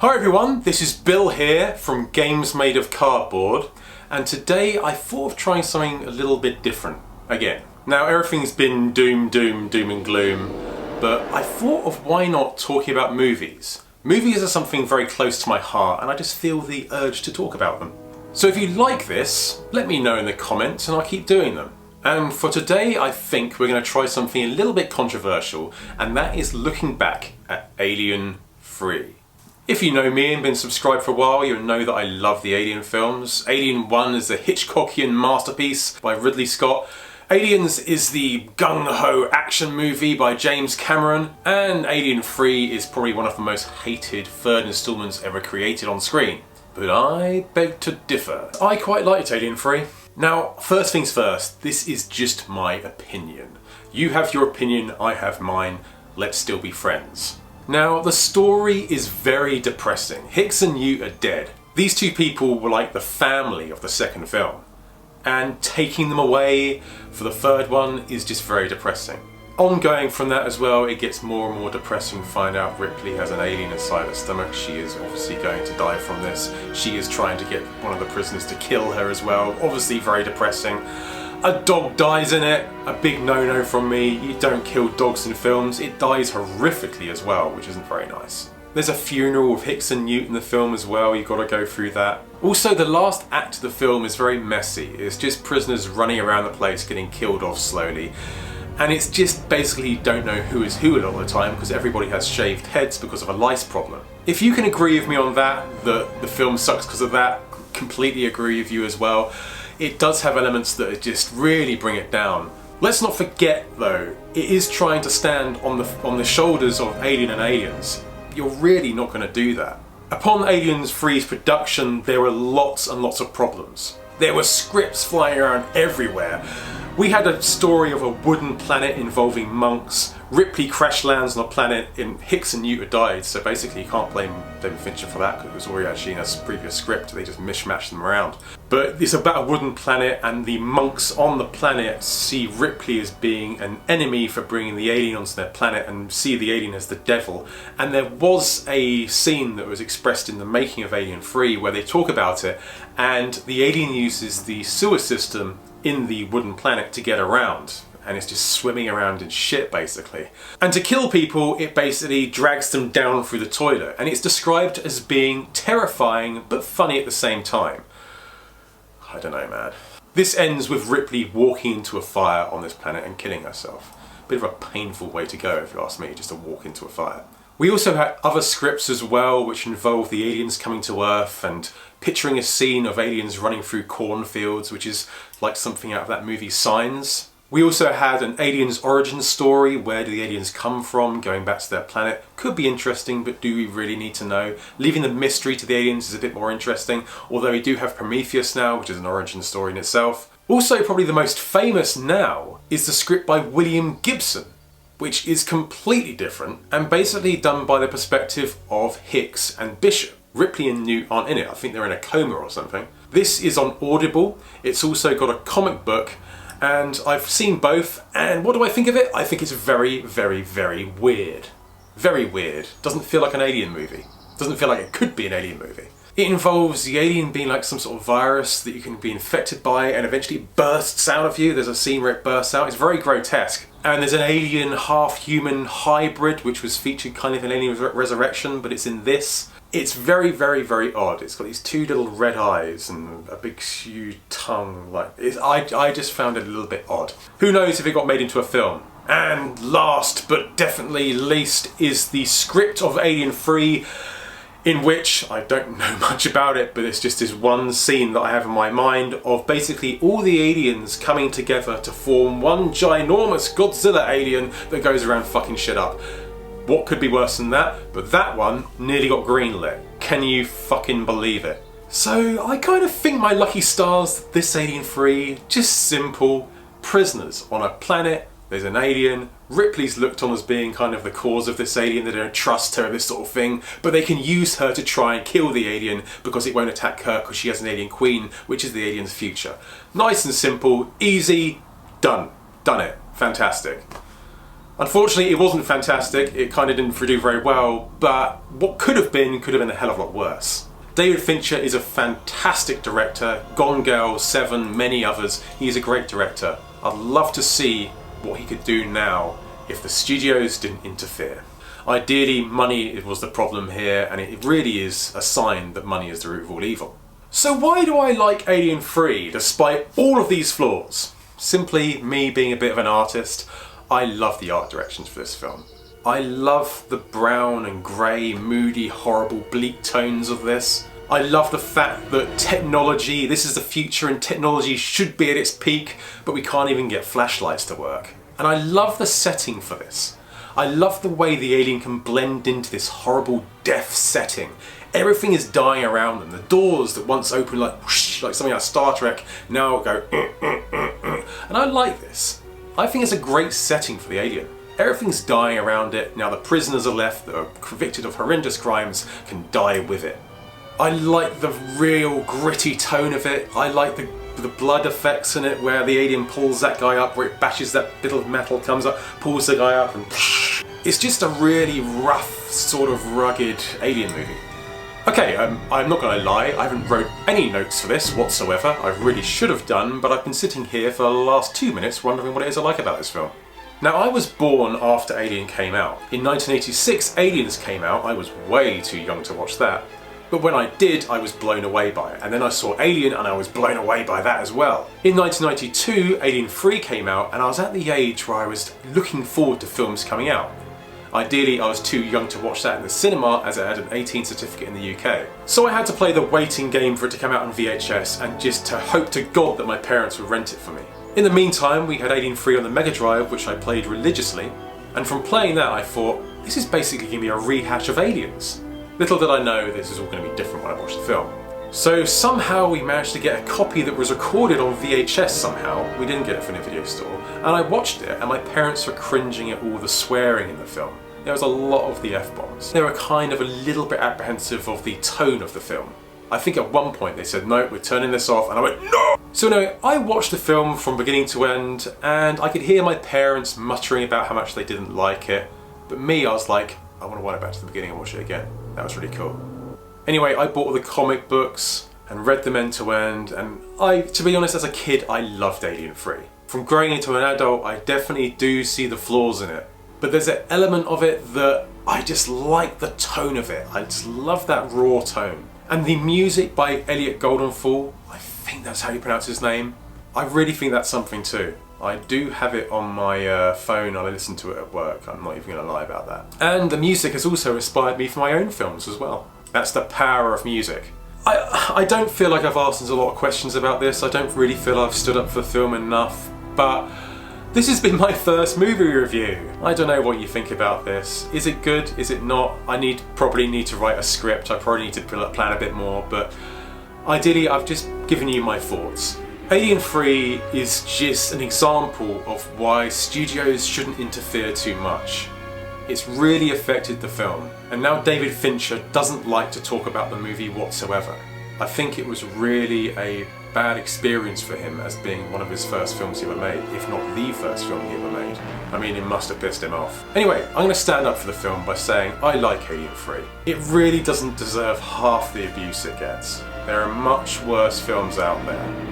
Hi everyone, this is Bill here from Games Made of Cardboard, and today I thought of trying something a little bit different again. Now everything's been doom and gloom, but I thought of why not talking about movies. Movies are something very close to my heart and I just feel the urge to talk about them. So if you like this, let me know in the comments and I'll keep doing them. And for today I think we're going to try something a little bit controversial, and that is looking back at Alien 3. If you know me and been subscribed for a while, you'll know that I love the Alien films. Alien 1 is the Hitchcockian masterpiece by Ridley Scott. Aliens is the gung-ho action movie by James Cameron. And Alien 3 is probably one of the most hated third installments ever created on screen. But I beg to differ. I quite liked Alien 3. Now, first things first, this is just my opinion. You have your opinion, I have mine. Let's still be friends. Now, the story is very depressing. Hicks and Newt are dead. These two people were like the family of the second film. And taking them away for the third one is just very depressing. Ongoing from that as well, it gets more and more depressing to find out Ripley has an alien inside her stomach. She is obviously going to die from this. She is trying to get one of the prisoners to kill her as well. Obviously very depressing. A dog dies in it, a big no-no from me. You don't kill dogs in films. It dies horrifically as well, which isn't very nice. There's a funeral of Hicks and Newt in the film as well, you've got to go through that. Also, the last act of the film is very messy. It's just prisoners running around the place getting killed off slowly. And it's just basically you don't know who is who a lot of the time because everybody has shaved heads because of a lice problem. If you can agree with me on that the film sucks because of that, completely agree with you as well. It does have elements that just really bring it down. Let's not forget though, it is trying to stand on the shoulders of Alien and Aliens. You're really not going to do that. Upon Aliens 3's production, there were lots and lots of problems. There were scripts flying around everywhere. We had a story of a wooden planet involving monks. Ripley crash lands on a planet and Hicks and Newt had died, so basically you can't blame David Fincher for that because it was already actually in a previous script. They just mishmashed them around. But it's about a wooden planet and the monks on the planet see Ripley as being an enemy for bringing the alien onto their planet and see the alien as the devil. And there was a scene that was expressed in the making of Alien 3 where they talk about it, and the alien uses the sewer system in the wooden planet to get around, and it's just swimming around in shit basically. And to kill people, it basically drags them down through the toilet, and it's described as being terrifying but funny at the same time. I don't know, man. This ends with Ripley walking into a fire on this planet and killing herself. Bit of a painful way to go if you ask me, just to walk into a fire. We also had other scripts as well which involve the aliens coming to Earth and picturing a scene of aliens running through cornfields, which is like something out of that movie Signs. We also had an aliens origin story, where do the aliens come from, going back to their planet. Could be interesting, but do we really need to know? Leaving the mystery to the aliens is a bit more interesting, although we do have Prometheus now, which is an origin story in itself. Also, probably the most famous now is the script by William Gibson, which is completely different and basically done by the perspective of Hicks and Bishop. Ripley and Newt aren't in it, I think they're in a coma or something. This is on Audible, it's also got a comic book, and I've seen both, and what do I think of it? I think it's very, very, very weird. Very weird. Doesn't feel like an alien movie. Doesn't feel like it could be an alien movie. It involves the alien being like some sort of virus that you can be infected by and eventually it bursts out of you. There's a scene where it bursts out. It's very grotesque. And there's an alien half-human hybrid which was featured kind of in Alien Resurrection, but it's in this. It's very, very, very odd. It's got these two little red eyes and a big huge tongue. I just found it a little bit odd. Who knows if it got made into a film? And last but definitely least is the script of Alien 3, in which, I don't know much about it, but it's just this one scene that I have in my mind of basically all the aliens coming together to form one ginormous Godzilla alien that goes around fucking shit up. What could be worse than that? But that one nearly got greenlit. Can you fucking believe it? So I kind of think my lucky stars that this Alien 3, just simple, prisoners on a planet, there's an alien, Ripley's looked on as being kind of the cause of this alien, they don't trust her, this sort of thing, but they can use her to try and kill the alien because it won't attack her because she has an alien queen, which is the alien's future. Nice and simple, easy, done. Done it. Fantastic. Unfortunately, it wasn't fantastic. It kind of didn't do very well, but what could have been a hell of a lot worse. David Fincher is a fantastic director. Gone Girl, Seven, many others. He's a great director. I'd love to see what he could do now if the studios didn't interfere. Ideally, money was the problem here, and it really is a sign that money is the root of all evil. So why do I like Alien 3 despite all of these flaws? Simply me being a bit of an artist. I love the art directions for this film. I love the brown and grey, moody, horrible, bleak tones of this. I love the fact that technology, this is the future and technology should be at its peak, but we can't even get flashlights to work. And I love the setting for this. I love the way the alien can blend into this horrible death setting. Everything is dying around them. The doors that once opened like whoosh, like something out of Star Trek, now go and I like this. I think it's a great setting for the alien. Everything's dying around it. Now the prisoners are left that are convicted of horrendous crimes can die with it. I like the real gritty tone of it. I like the blood effects in it where the alien pulls that guy up, where it bashes that bit of metal, comes up, pulls the guy up and it's just a really rough, sort of rugged alien movie. Okay, I'm not going to lie, I haven't wrote any notes for this whatsoever. I really should have done, but I've been sitting here for the last 2 minutes wondering what it is I like about this film. Now, I was born after Alien came out. In 1986, Aliens came out. I was way too young to watch that. But when I did, I was blown away by it. And then I saw Alien and I was blown away by that as well. In 1992, Alien 3 came out and I was at the age where I was looking forward to films coming out. Ideally, I was too young to watch that in the cinema as it had an 18 certificate in the UK. So I had to play the waiting game for it to come out on VHS and just to hope to God that my parents would rent it for me. In the meantime, we had Alien 3 on the Mega Drive, which I played religiously, and from playing that I thought, this is basically going to be a rehash of Aliens. Little did I know this is all going to be different when I watched the film. So somehow we managed to get a copy that was recorded on VHS somehow. We didn't get it from the video store. And I watched it and my parents were cringing at all the swearing in the film. There was a lot of the F-bombs. They were kind of a little bit apprehensive of the tone of the film. I think at one point they said, no, we're turning this off, and I went, no! So anyway, I watched the film from beginning to end, and I could hear my parents muttering about how much they didn't like it. But me, I was like, I want to wind it back to the beginning and watch it again. That was really cool. Anyway, I bought all the comic books and read them end to end, and to be honest, as a kid, I loved Alien 3. From growing into an adult, I definitely do see the flaws in it. But there's an element of it that I just like the tone of it. I just love that raw tone. And the music by Elliot Goldenthal, I think that's how you pronounce his name. I really think that's something too. I do have it on my phone and I listen to it at work. I'm not even going to lie about that. And the music has also inspired me for my own films as well. That's the power of music. I don't feel like I've asked a lot of questions about this. I don't really feel I've stood up for the film enough, but this has been my first movie review. I don't know what you think about this. Is it good? Is it not? I probably need to write a script. I probably need to plan a bit more, but ideally I've just given you my thoughts. Alien 3 is just an example of why studios shouldn't interfere too much. It's really affected the film, and now David Fincher doesn't like to talk about the movie whatsoever. I think it was really a bad experience for him as being one of his first films he ever made, if not the first film he ever made. I mean, it must have pissed him off. Anyway, I'm going to stand up for the film by saying I like Alien 3. It really doesn't deserve half the abuse it gets. There are much worse films out there.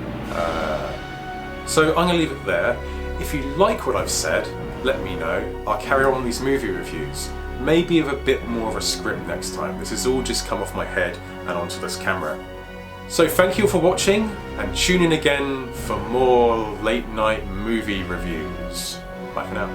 So I'm going to leave it there. If you like what I've said, let me know. I'll carry on these movie reviews. Maybe with a bit more of a script next time. This has all just come off my head and onto this camera. So thank you for watching, and tune in again for more late night movie reviews. Bye for now.